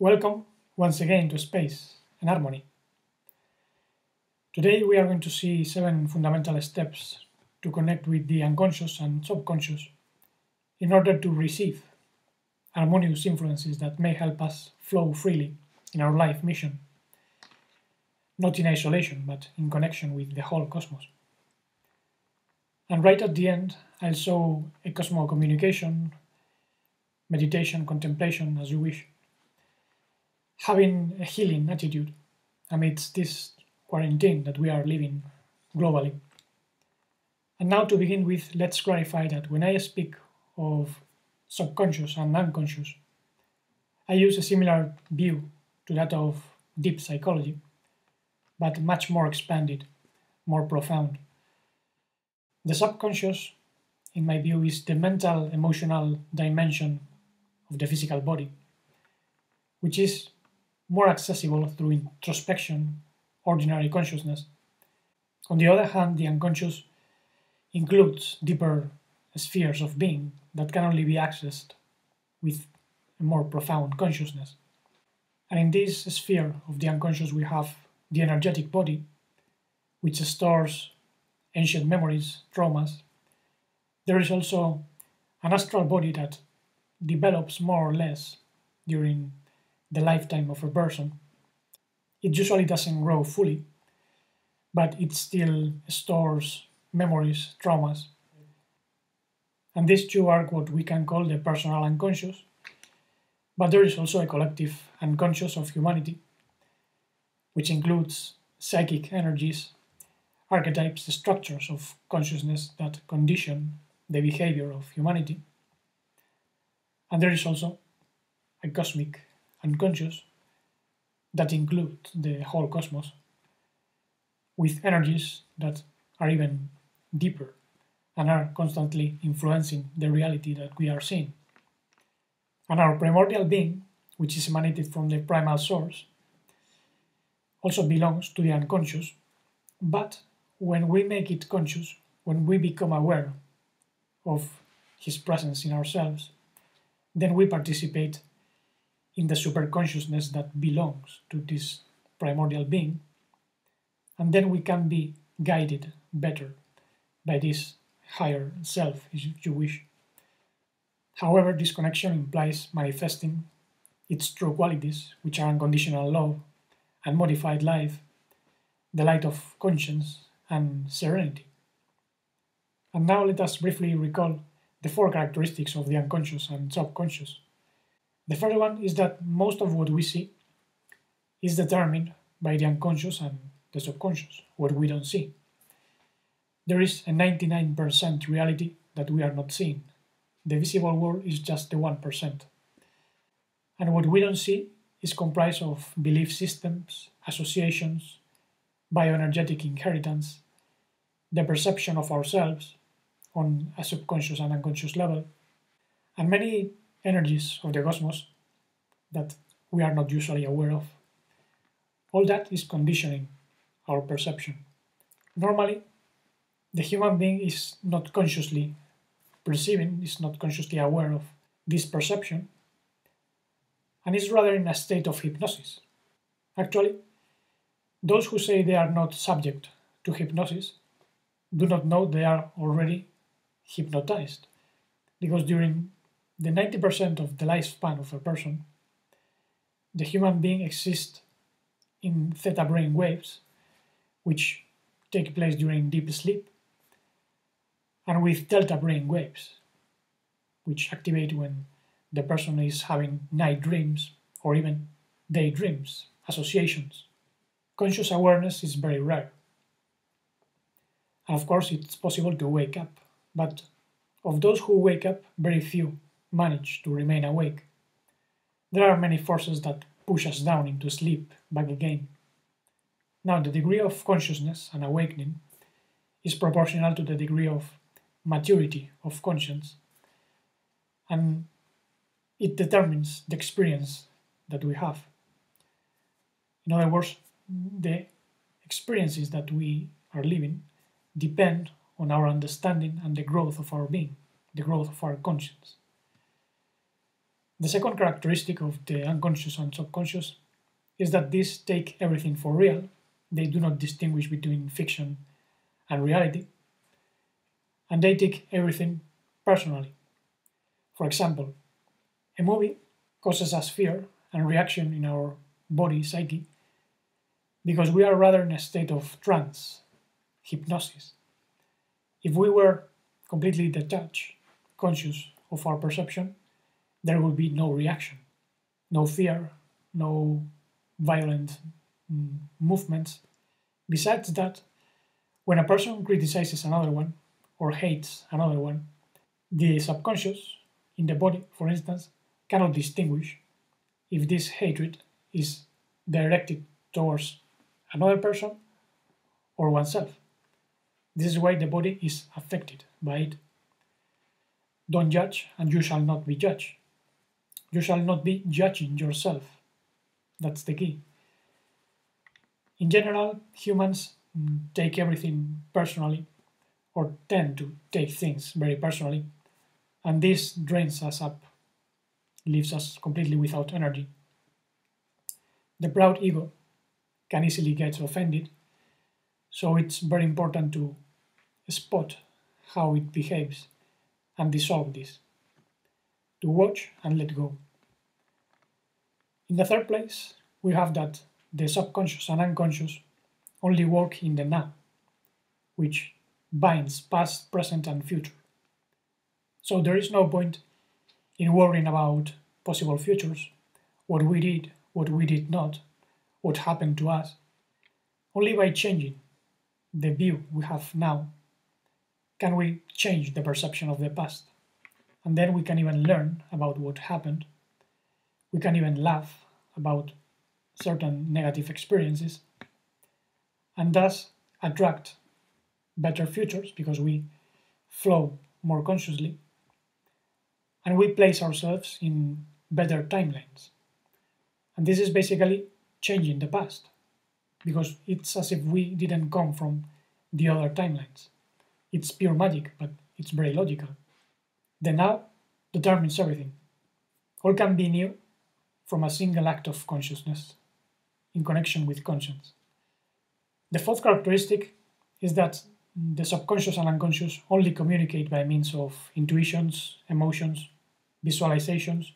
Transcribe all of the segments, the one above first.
Welcome once again to Space and Harmony. Today we are going to see 7 fundamental steps to connect with the unconscious and subconscious in order to receive harmonious influences that may help us flow freely in our life mission, not in isolation but in connection with the whole cosmos. And right at the end, I'll show a cosmo communication, meditation, contemplation, as you wish, having a healing attitude amidst this quarantine that we are living globally. And now to begin with, let's clarify that when I speak of subconscious and unconscious, I use a similar view to that of deep psychology, but much more expanded, more profound. The subconscious, in my view, is the mental, emotional dimension of the physical body, which is more accessible through introspection, ordinary consciousness. On the other hand, the unconscious includes deeper spheres of being that can only be accessed with a more profound consciousness. And in this sphere of the unconscious, we have the energetic body, which stores ancient memories, traumas. There is also an astral body that develops more or less during the lifetime of a person. It usually doesn't grow fully, but it still stores memories, traumas. And these two are what we can call the personal unconscious, but there is also a collective unconscious of humanity, which includes psychic energies, archetypes, structures of consciousness that condition the behavior of humanity. And there is also a cosmic unconscious that includes the whole cosmos, with energies that are even deeper and are constantly influencing the reality that we are seeing. And our primordial being, which is emanated from the primal source, also belongs to the unconscious, but when we make it conscious, when we become aware of his presence in ourselves, then we participate in the superconsciousness that belongs to this primordial being, and then we can be guided better by this higher self, if you wish. However, this connection implies manifesting its true qualities, which are unconditional love, unmodified life, the light of conscience, and serenity. And now let us briefly recall the 4 characteristics of the unconscious and subconscious. The first one is that most of what we see is determined by the unconscious and the subconscious, what we don't see. There is a 99% reality that we are not seeing. The visible world is just the 1%. And what we don't see is comprised of belief systems, associations, bioenergetic inheritance, the perception of ourselves on a subconscious and unconscious level, and many energies of the cosmos that we are not usually aware of. All that is conditioning our perception. Normally, the human being is not consciously perceiving, is not consciously aware of this perception, and is rather in a state of hypnosis. Actually, those who say they are not subject to hypnosis do not know they are already hypnotized, because during the 90% of the lifespan of a person, the human being exists in theta brain waves, which take place during deep sleep, and with delta brain waves, which activate when the person is having night dreams or even daydreams, associations. Conscious awareness is very rare. And of course, it's possible to wake up, but of those who wake up, very few manage to remain awake. There are many forces that push us down into sleep back again. Now, the degree of consciousness and awakening is proportional to the degree of maturity of conscience, and it determines the experience that we have. In other words, the experiences that we are living depend on our understanding and the growth of our being, the growth of our conscience. The second characteristic of the unconscious and subconscious is that these take everything for real. They do not distinguish between fiction and reality, and they take everything personally. For example, a movie causes us fear and reaction in our body psyche because we are rather in a state of trance, hypnosis. If we were completely detached, conscious of our perception, there would be no reaction, no fear, no violent movements. Besides that, when a person criticizes another one or hates another one, the subconscious in the body, for instance, cannot distinguish if this hatred is directed towards another person or oneself. This is why the body is affected by it. Don't judge, and you shall not be judged. You shall not be judging yourself. That's the key. In general, humans take everything personally, or tend to take things very personally, and this drains us up, leaves us completely without energy. The proud ego can easily get offended, so it's very important to spot how it behaves and dissolve this, to watch and let go. In the third place, we have that the subconscious and unconscious only work in the now, which binds past, present, and future. So there is no point in worrying about possible futures, what we did not, what happened to us. Only by changing the view we have now can we change the perception of the past. And then we can even learn about what happened. We can even laugh about certain negative experiences and thus attract better futures because we flow more consciously and we place ourselves in better timelines. And this is basically changing the past because it's as if we didn't come from the other timelines. It's pure magic, but it's very logical. The now determines everything. All can be new from a single act of consciousness in connection with conscience. The fourth characteristic is that the subconscious and unconscious only communicate by means of intuitions, emotions, visualizations,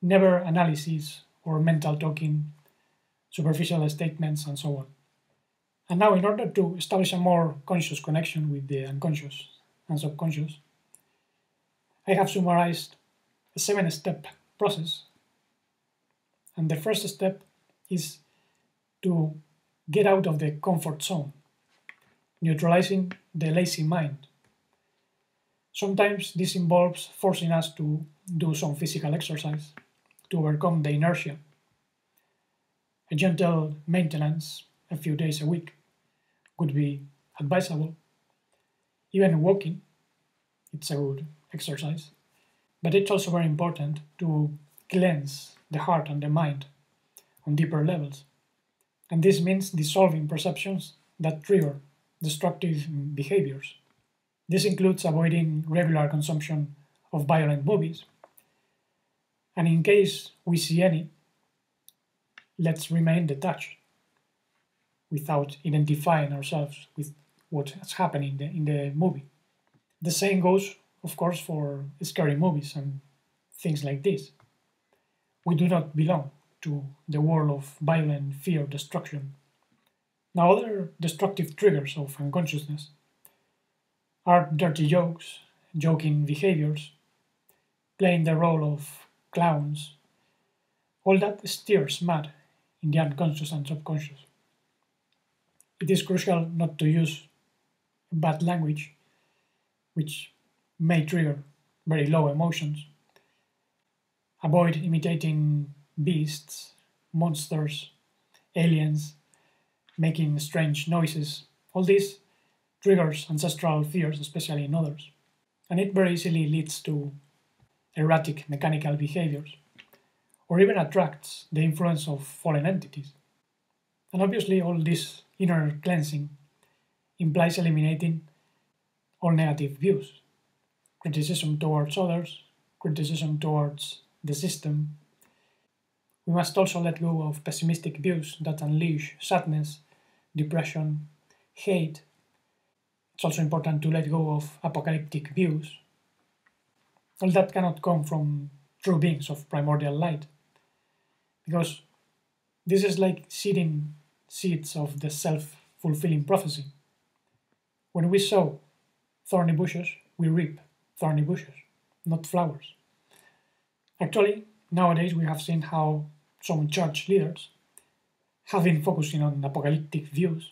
never analysis or mental talking, superficial statements, and so on. And now, in order to establish a more conscious connection with the unconscious and subconscious, I have summarized a 7-step process. And the first step is to get out of the comfort zone, neutralizing the lazy mind. Sometimes this involves forcing us to do some physical exercise to overcome the inertia. A gentle maintenance a few days a week could be advisable. Even walking, it's a good exercise. But it's also very important to cleanse the heart and the mind on deeper levels. And this means dissolving perceptions that trigger destructive behaviors. This includes avoiding regular consumption of violent movies. And in case we see any, let's remain detached without identifying ourselves with what's happening in the movie. The same goes, of course, for scary movies and things like this. We do not belong to the world of violent fear, destruction. Now, other destructive triggers of unconsciousness are dirty jokes, joking behaviors, playing the role of clowns. All that steers mad in the unconscious and subconscious. It is crucial not to use bad language, which may trigger very low emotions. Avoid imitating beasts, monsters, aliens, making strange noises. All this triggers ancestral fears, especially in others. And it very easily leads to erratic mechanical behaviors, or even attracts the influence of fallen entities. And obviously, all this inner cleansing implies eliminating all negative views, criticism towards others, criticism towards the system, we must also let go of pessimistic views that unleash sadness, depression, hate. It's also important to let go of apocalyptic views. All that cannot come from true beings of primordial light, because this is like seeding seeds of the self-fulfilling prophecy. When we sow thorny bushes, we reap thorny bushes, not flowers. Actually, nowadays we have seen how some church leaders have been focusing on apocalyptic views,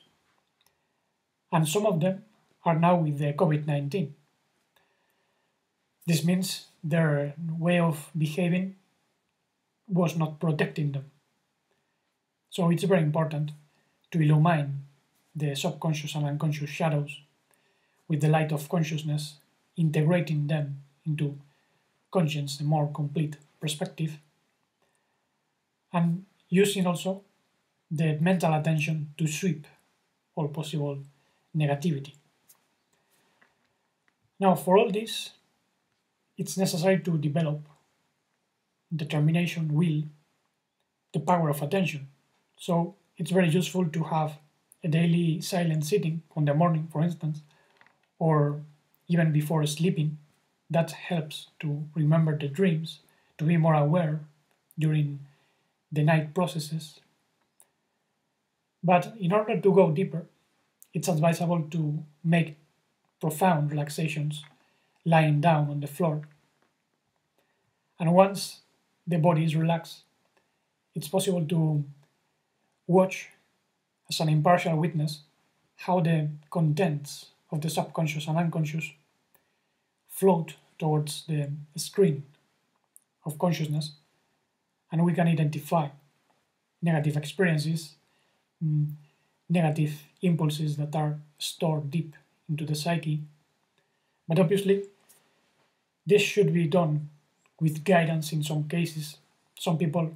and some of them are now with the COVID-19. This means their way of behaving was not protecting them. So it's very important to illumine the subconscious and unconscious shadows with the light of consciousness, integrating them into conscience, a more complete perspective, and using also the mental attention to sweep all possible negativity. Now, for all this, it's necessary to develop determination, will, the power of attention. So it's very useful to have a daily silent sitting on the morning, for instance, or even before sleeping. That helps to remember the dreams, to be more aware during the night processes. But in order to go deeper, it's advisable to make profound relaxations lying down on the floor. And once the body is relaxed, it's possible to watch as an impartial witness how the contents of the subconscious and unconscious float towards the screen of consciousness, and we can identify negative experiences, negative impulses that are stored deep into the psyche. But obviously, this should be done with guidance in some cases. Some people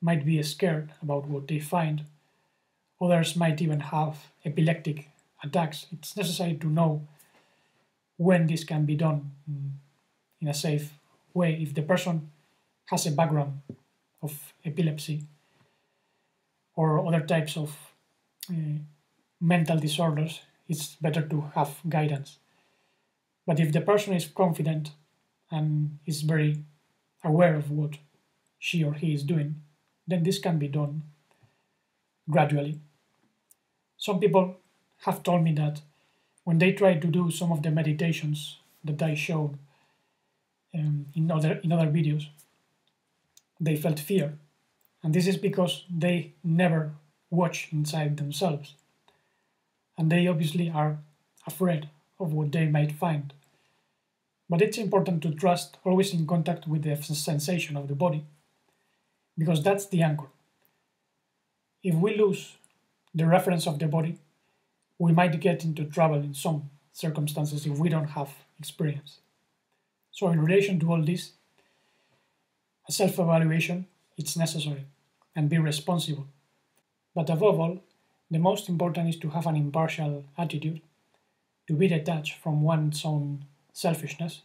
might be scared about what they find. Others might even have epileptic attacks. It's necessary to know when this can be done in a safe way. If the person has a background of epilepsy or other types of mental disorders, it's better to have guidance. But if the person is confident and is very aware of what she or he is doing, then this can be done gradually. Some people have told me that when they try to do some of the meditations that I showed in other videos, they felt fear. And this is because they never watch inside themselves. And they obviously are afraid of what they might find. But it's important to trust always in contact with the sensation of the body, because that's the anchor. If we lose the reference of the body, we might get into trouble in some circumstances if we don't have experience. So in relation to all this, a self-evaluation is necessary and be responsible. But above all, the most important is to have an impartial attitude, to be detached from one's own selfishness.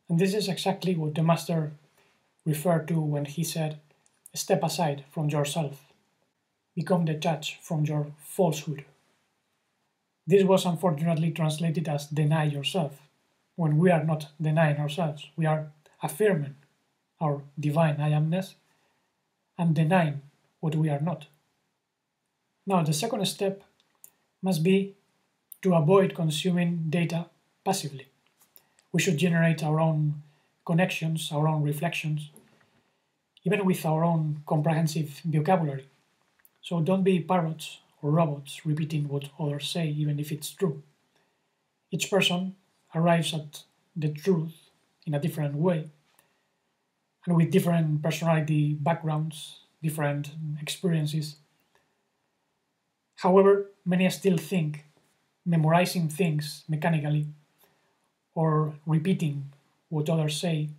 And this is exactly what the Master referred to when he said, "Step aside from yourself. Become detached from your falsehood." This was unfortunately translated as "deny yourself," when we are not denying ourselves. We are affirming our divine I amness and denying what we are not. Now, the second step must be to avoid consuming data passively. We should generate our own connections, our own reflections, even with our own comprehensive vocabulary. So don't be parrots or robots repeating what others say, even if it's true. Each person arrives at the truth in a different way, and with different personality backgrounds, different experiences. However, many still think memorizing things mechanically or repeating what others say,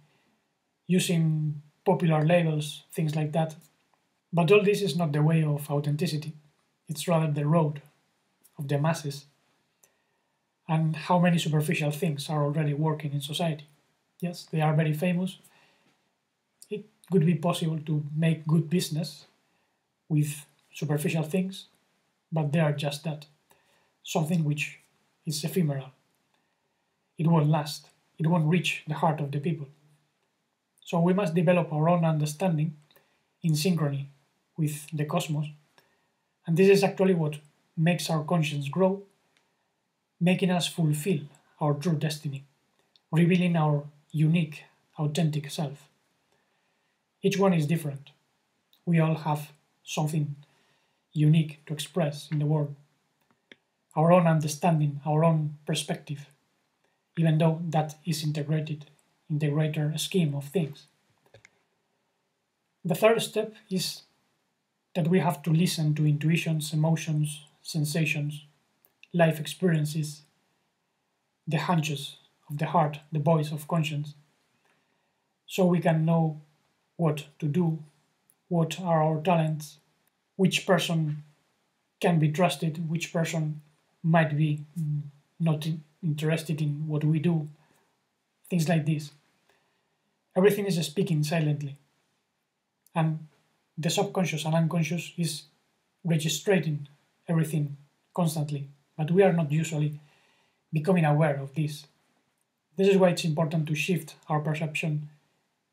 using popular labels, things like that. But all this is not the way of authenticity. It's rather the road of the masses. And how many superficial things are already working in society? Yes, they are very famous. it could be possible to make good business with superficial things, but they are just that, something which is ephemeral. It won't last, it won't reach the heart of the people. So we must develop our own understanding in synchrony with the cosmos, and this is actually what makes our conscience grow, making us fulfill our true destiny, revealing our unique, authentic self. Each one is different. We all have something unique to express in the world, our own understanding, our own perspective, even though that is integrated in the greater scheme of things. The third step is that we have to listen to intuitions, emotions, sensations, life experiences, the hunches of the heart, the voice of conscience, so we can know what to do, what are our talents, which person can be trusted, which person might be not interested in what we do, things like this. Everything is speaking silently, and the subconscious and unconscious is registering everything constantly, but we are not usually becoming aware of this. This is why it's important to shift our perception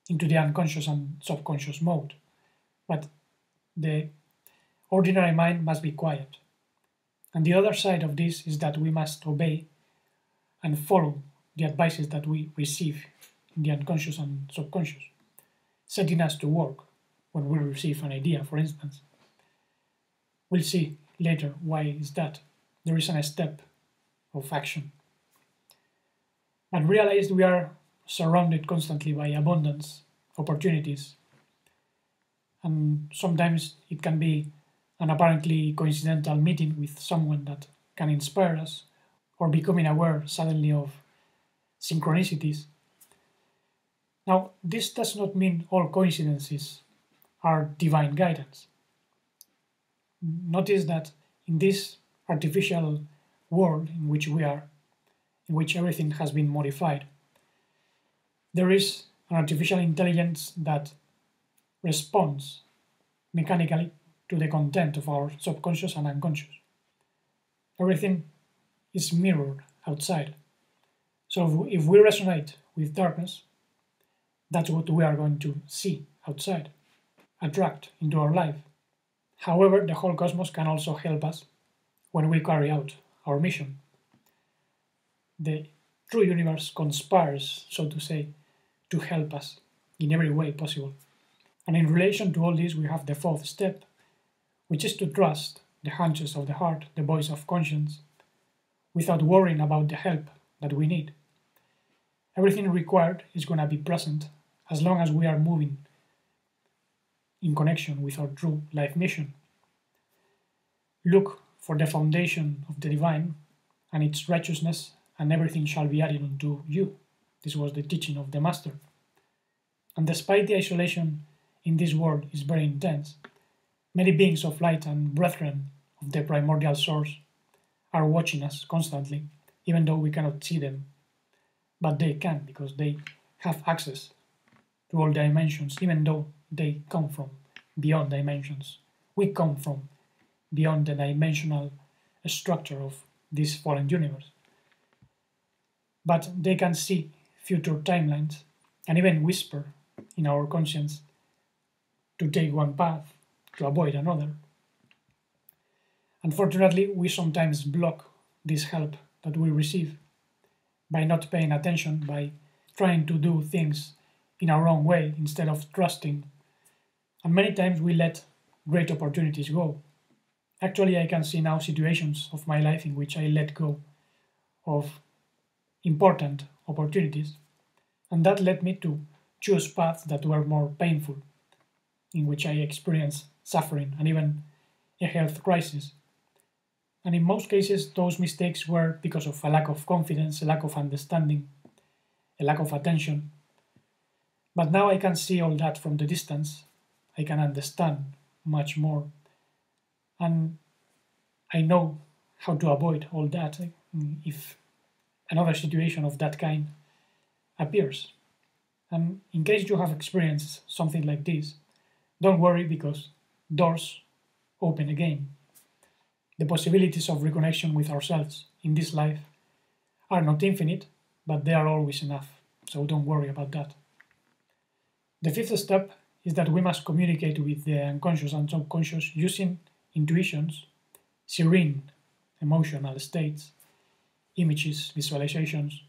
into the unconscious and subconscious mode. But the ordinary mind must be quiet. And the other side of this is that we must obey and follow the advices that we receive in the unconscious and subconscious, setting us to work when we receive an idea, for instance. We'll see later why is that. There is a step of action. But realize we are surrounded constantly by abundance, opportunities, and sometimes it can be an apparently coincidental meeting with someone that can inspire us, or becoming aware suddenly of synchronicities. Now, this does not mean all coincidences are divine guidance. Notice that in this artificial world in which we are, in which everything has been modified, there is an artificial intelligence that responds mechanically to the content of our subconscious and unconscious. Everything is mirrored outside. So if we resonate with darkness, that's what we are going to see outside, attract into our life. However, the whole cosmos can also help us when we carry out our mission. The true universe conspires, so to say, to help us in every way possible. And in relation to all this, we have the fourth step, which is to trust the hunches of the heart, the voice of conscience, without worrying about the help that we need. Everything required is going to be present as long as we are moving in connection with our true life mission. Look for the foundation of the divine and its righteousness, and everything shall be added unto you. This was the teaching of the Master. And despite the isolation in this world is very intense, many beings of light and brethren of the primordial source are watching us constantly, even though we cannot see them. But they can, because they have access to all dimensions, even though they come from beyond dimensions. We come from beyond the dimensional structure of this fallen universe. But they can see future timelines and even whisper in our conscience to take one path, to avoid another. Unfortunately, we sometimes block this help that we receive by not paying attention, by trying to do things in our own way instead of trusting. And many times we let great opportunities go. Actually, I can see now situations of my life in which I let go of important opportunities, and that led me to choose paths that were more painful, in which I experienced suffering and even a health crisis. And in most cases, those mistakes were because of a lack of confidence, a lack of understanding, a lack of attention. But now I can see all that from the distance. I can understand much more. And I know how to avoid all that if another situation of that kind appears. And in case you have experienced something like this, don't worry because doors open again. The possibilities of reconnection with ourselves in this life are not infinite, but they are always enough, so don't worry about that. The fifth step is that we must communicate with the unconscious and subconscious using intuitions, serene emotional states, images, visualizations,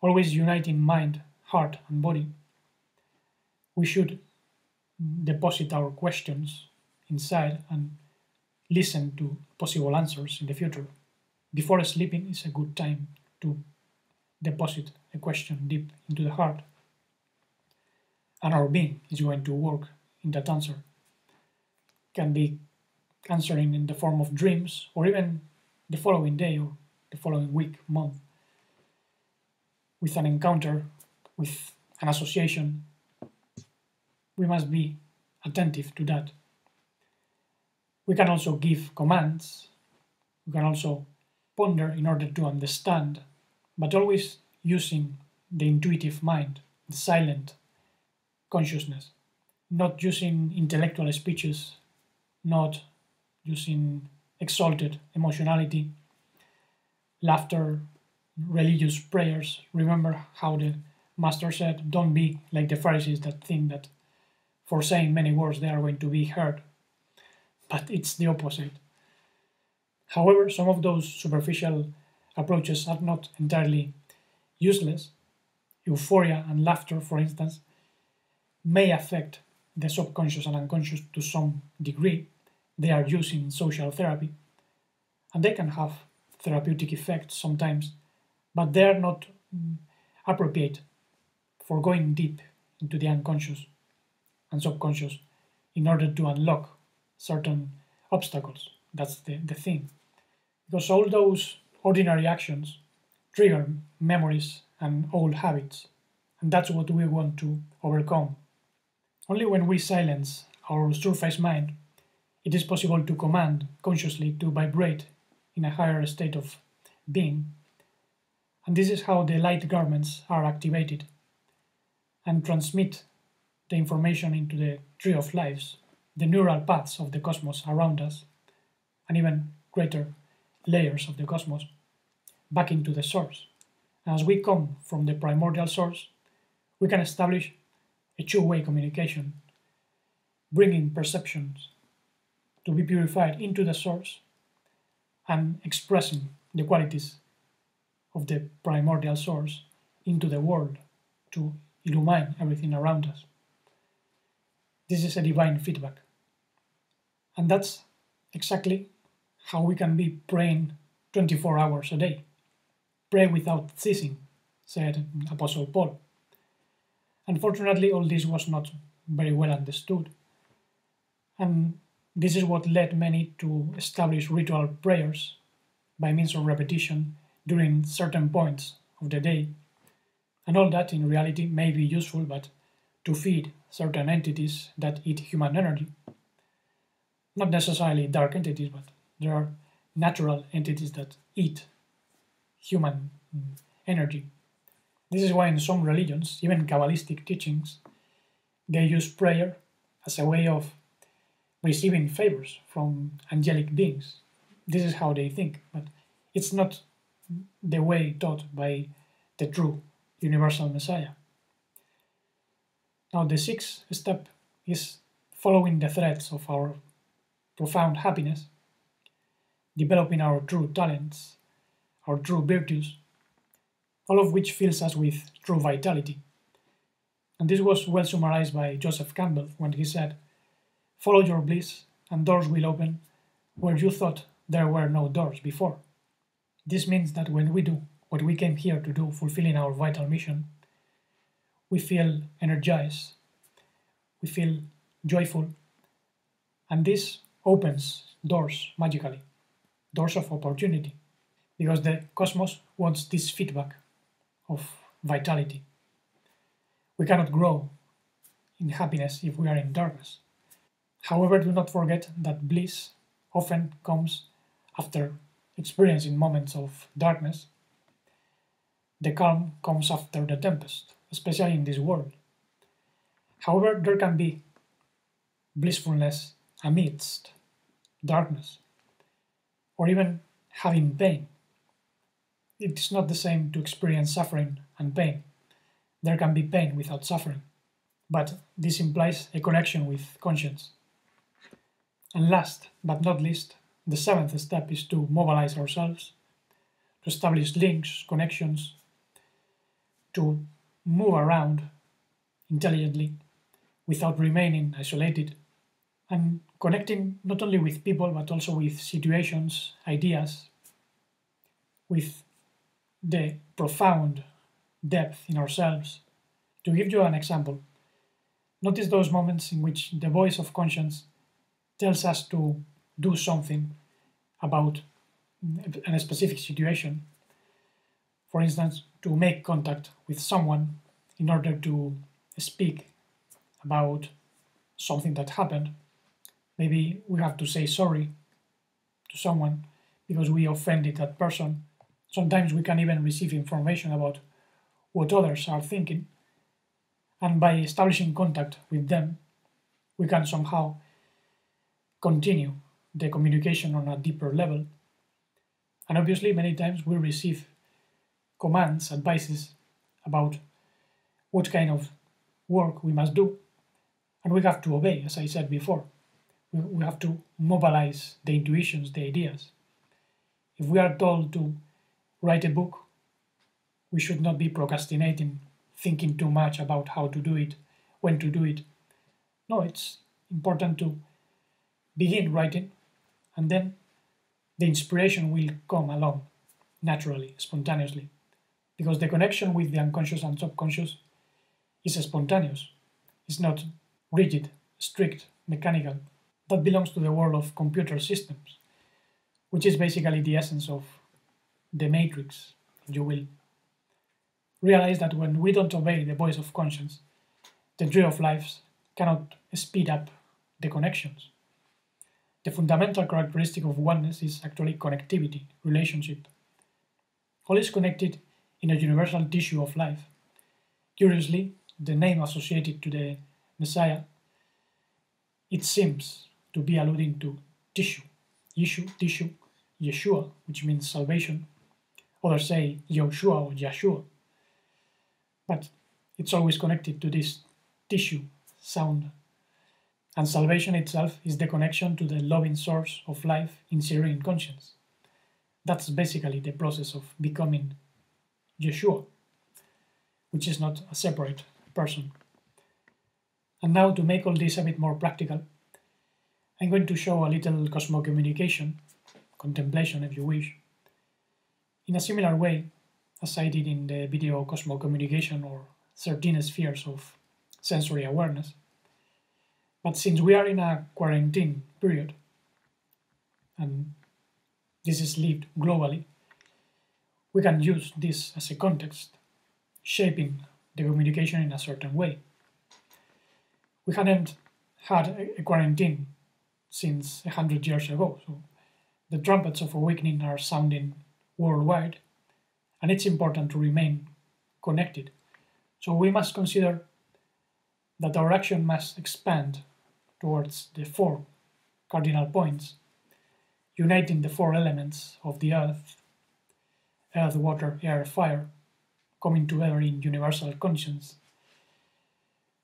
always uniting mind, heart, and body. We should deposit our questions inside and listen to possible answers in the future. Before sleeping is a good time to deposit a question deep into the heart, and our being is going to work in that answer. Can be answering in the form of dreams, or even the following day or the following week, month, with an encounter, with an association. We must be attentive to that. We can also give commands, we can also ponder in order to understand, but always using the intuitive mind, the silent consciousness, not using intellectual speeches, not using exalted emotionality, laughter, religious prayers. Remember how the Master said, don't be like the Pharisees that think that for saying many words they are going to be heard. But it's the opposite. However, some of those superficial approaches are not entirely useless. Euphoria and laughter, for instance, may affect the subconscious and unconscious to some degree. They are used in social therapy, and they can have therapeutic effects sometimes, but they are not appropriate for going deep into the unconscious and subconscious in order to unlock certain obstacles. That's the thing. Because all those ordinary actions trigger memories and old habits, and that's what we want to overcome. Only when we silence our surface mind, it is possible to command consciously to vibrate in a higher state of being. And this is how the light garments are activated and transmit the information into the tree of lives, the neural paths of the cosmos around us, and even greater layers of the cosmos, back into the source. As we come from the primordial source, we can establish a two-way communication, bringing perceptions to be purified into the source and expressing the qualities of the primordial source into the world to illumine everything around us. This is a divine feedback. And that's exactly how we can be praying 24 hours a day. Pray without ceasing, said Apostle Paul. Unfortunately, all this was not very well understood. And this is what led many to establish ritual prayers by means of repetition during certain points of the day. And all that in reality may be useful, but to feed certain entities that eat human energy. Not necessarily dark entities, but there are natural entities that eat human energy. This is why in some religions, even Kabbalistic teachings, they use prayer as a way of receiving favors from angelic beings. This is how they think, but it's not the way taught by the true universal Messiah. Now the sixth step is following the threads of our profound happiness, developing our true talents, our true virtues, all of which fills us with true vitality. And this was well summarized by Joseph Campbell when he said, "Follow your bliss, and doors will open where you thought there were no doors before." This means that when we do what we came here to do, fulfilling our vital mission, we feel energized, we feel joyful, and this opens doors magically, doors of opportunity, because the cosmos wants this feedback of vitality. We cannot grow in happiness if we are in darkness. However, do not forget that bliss often comes after experiencing moments of darkness. The calm comes after the tempest. especially in this world. However, there can be blissfulness amidst darkness, or even having pain. It's not the same to experience suffering and pain. There can be pain without suffering, but this implies a connection with conscience. And last but not least, the seventh step is to mobilize ourselves, to establish links, connections, to move around intelligently without remaining isolated, and connecting not only with people but also with situations, ideas, with the profound depth in ourselves. To give you an example, notice those moments in which the voice of conscience tells us to do something about a specific situation. For instance, to make contact with someone in order to speak about something that happened. Maybe we have to say sorry to someone because we offended that person. Sometimes we can even receive information about what others are thinking, and by establishing contact with them, we can somehow continue the communication on a deeper level. And obviously, many times we receive commands, advices about what kind of work we must do, and we have to obey, as I said before. We have to mobilize the intuitions, the ideas. If we are told to write a book, we should not be procrastinating, thinking too much about how to do it, when to do it. No, it's important to begin writing, and then the inspiration will come along naturally, spontaneously, because the connection with the unconscious and subconscious is spontaneous. It's not rigid, strict, mechanical. That belongs to the world of computer systems, which is basically the essence of the matrix, if you will. Realize that when we don't obey the voice of conscience, the tree of life cannot speed up the connections. The fundamental characteristic of oneness is actually connectivity, relationship. All is connected in a universal tissue of life. Curiously, the name associated to the Messiah, it seems to be alluding to tissue, tissue, Yeshua, which means salvation. Others say Yoshua or Yeshua. But it's always connected to this tissue sound. And salvation itself is the connection to the loving source of life in serene conscience. That's basically the process of becoming Yeshua, which is not a separate person. And now, to make all this a bit more practical, I'm going to show a little cosmocommunication, contemplation if you wish, in a similar way as I did in the video Cosmocommunication or 13 Spheres of Sensory Awareness. But since we are in a quarantine period, and this is lived globally, we can use this as a context, shaping the communication in a certain way. We hadn't had a quarantine since 100 years ago, so the trumpets of awakening are sounding worldwide, and it's important to remain connected. So we must consider that our action must expand towards the four cardinal points, uniting the four elements of the earth, water, air, fire, coming together in universal conscience.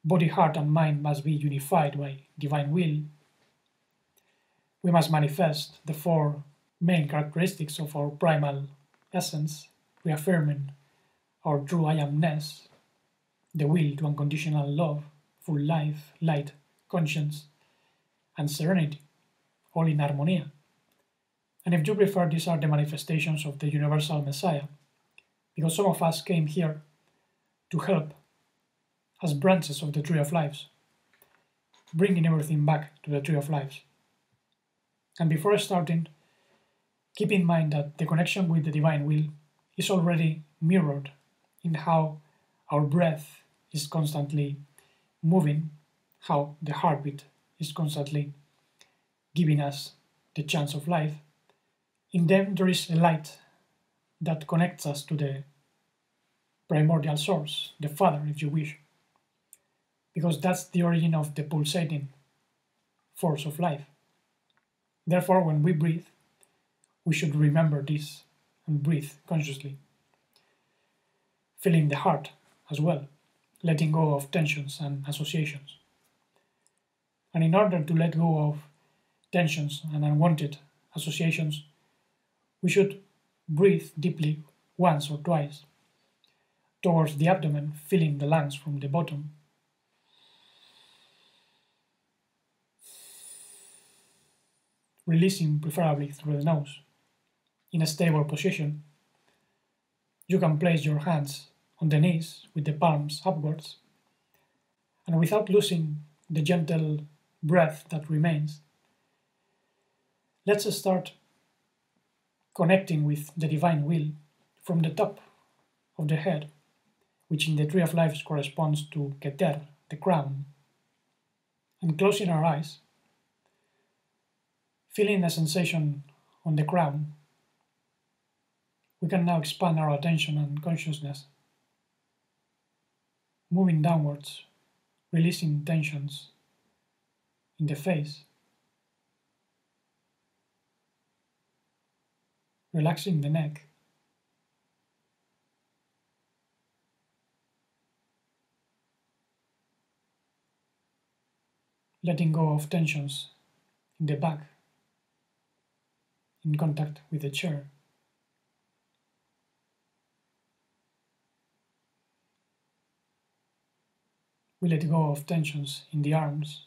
Body, heart, and mind must be unified by divine will. We must manifest the four main characteristics of our primal essence, reaffirming our true I amness, the will to unconditional love, full life, light, conscience, and serenity, all in harmonia. And if you prefer, these are the manifestations of the universal Messiah, because some of us came here to help as branches of the Tree of Lives, bringing everything back to the Tree of Lives. And before starting, keep in mind that the connection with the divine will is already mirrored in how our breath is constantly moving, how the heartbeat is constantly giving us the chance of life. In them there is a light that connects us to the primordial source, the Father, if you wish, because that's the origin of the pulsating force of life. Therefore, when we breathe, we should remember this and breathe consciously, feeling the heart as well, letting go of tensions and associations. And in order to let go of tensions and unwanted associations, we should breathe deeply once or twice towards the abdomen, filling the lungs from the bottom. Releasing preferably through the nose. In a stable position, you can place your hands on the knees with the palms upwards, and without losing the gentle breath that remains, let's start connecting with the divine will from the top of the head, which in the Tree of Life corresponds to Keter, the crown, and closing our eyes, feeling a sensation on the crown, we can now expand our attention and consciousness, moving downwards, releasing tensions in the face, relaxing the neck, letting go of tensions in the back, in contact with the chair. We let go of tensions in the arms,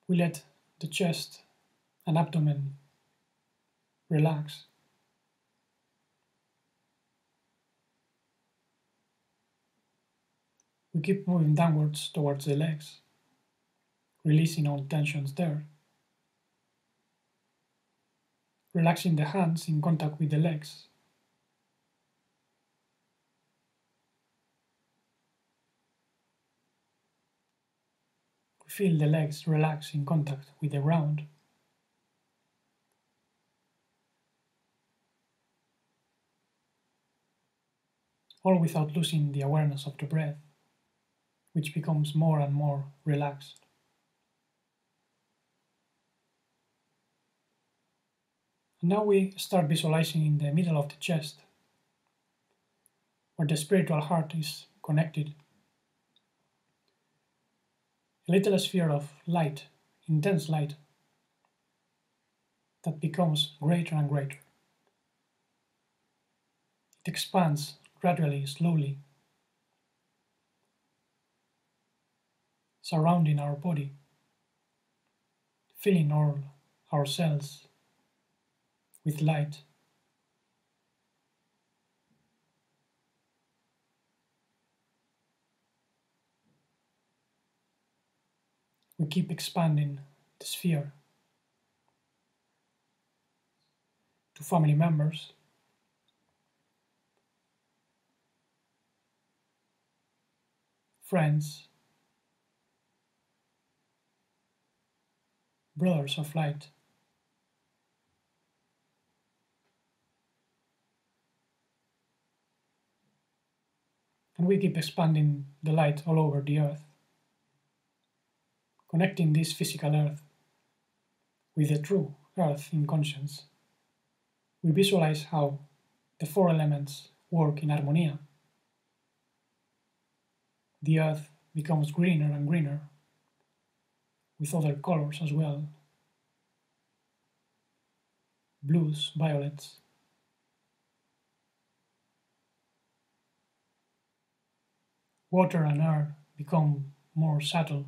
we let the chest and abdomen relax. We keep moving downwards towards the legs, releasing all tensions there. Relaxing the hands in contact with the legs. We feel the legs relax in contact with the ground. All without losing the awareness of the breath, which becomes more and more relaxed. And now we start visualizing in the middle of the chest, where the spiritual heart is connected, a little sphere of light, intense light, that becomes greater and greater. It expands gradually, slowly, surrounding our body, filling all our cells with light. We keep expanding the sphere to family members, friends, brothers of light, and we keep expanding the light all over the earth, connecting this physical earth with the true earth in conscience. We visualize how the four elements work in harmonia. The earth becomes greener and greener, with other colors as well, blues, violets. Water and air become more subtle.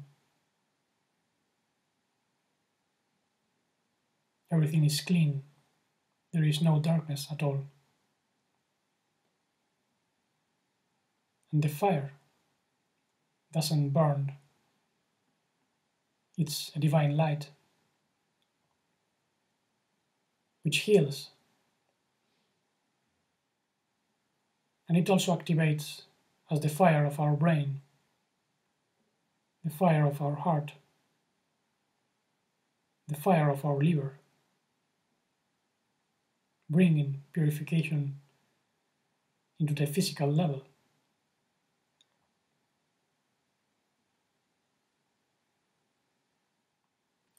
Everything is clean. There is no darkness at all. And the fire doesn't burn. It's a divine light which heals. And it also activates as the fire of our brain, the fire of our heart. the fire of our liver, bringing purification into the physical level.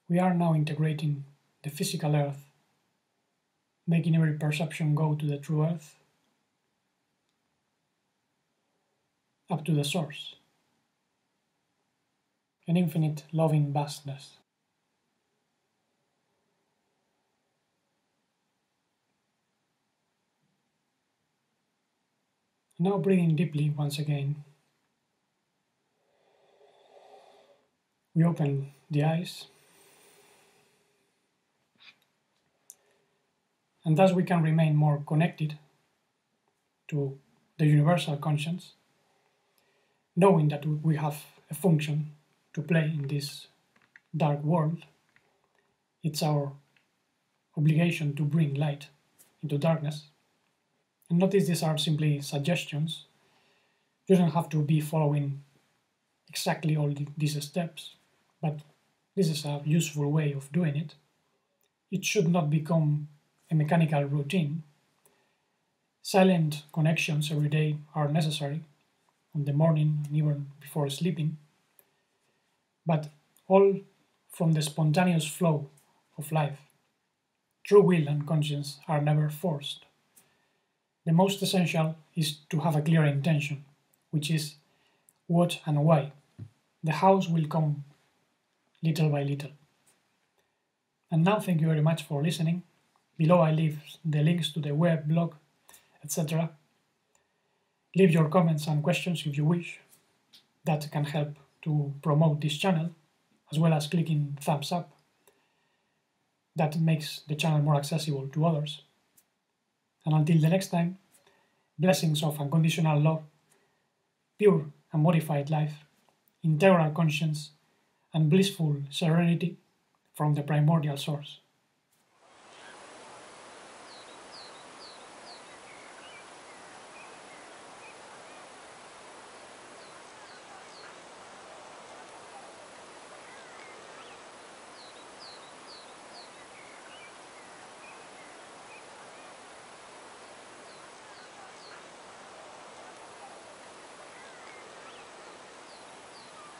We are now integrating the physical earth, making every perception go to the true earth, up to the source, an infinite loving vastness. Now breathing deeply once again, we open the eyes, and thus we can remain more connected to the universal conscience, knowing that we have a function to play in this dark world. It's our obligation to bring light into darkness. And notice these are simply suggestions. You don't have to be following exactly all these steps, but this is a useful way of doing it. It should not become a mechanical routine. Silent connections every day are necessary, in the morning and even before sleeping, but all from the spontaneous flow of life. True will and conscience are never forced. The most essential is to have a clear intention, which is what and why. The house will come little by little. And now thank you very much for listening. Below I leave the links to the web, blog, etc. Leave your comments and questions if you wish. That can help to promote this channel, as well as clicking thumbs up. That makes the channel more accessible to others. And until the next time, blessings of unconditional love, pure and modified life, integral conscience, and blissful serenity from the primordial source.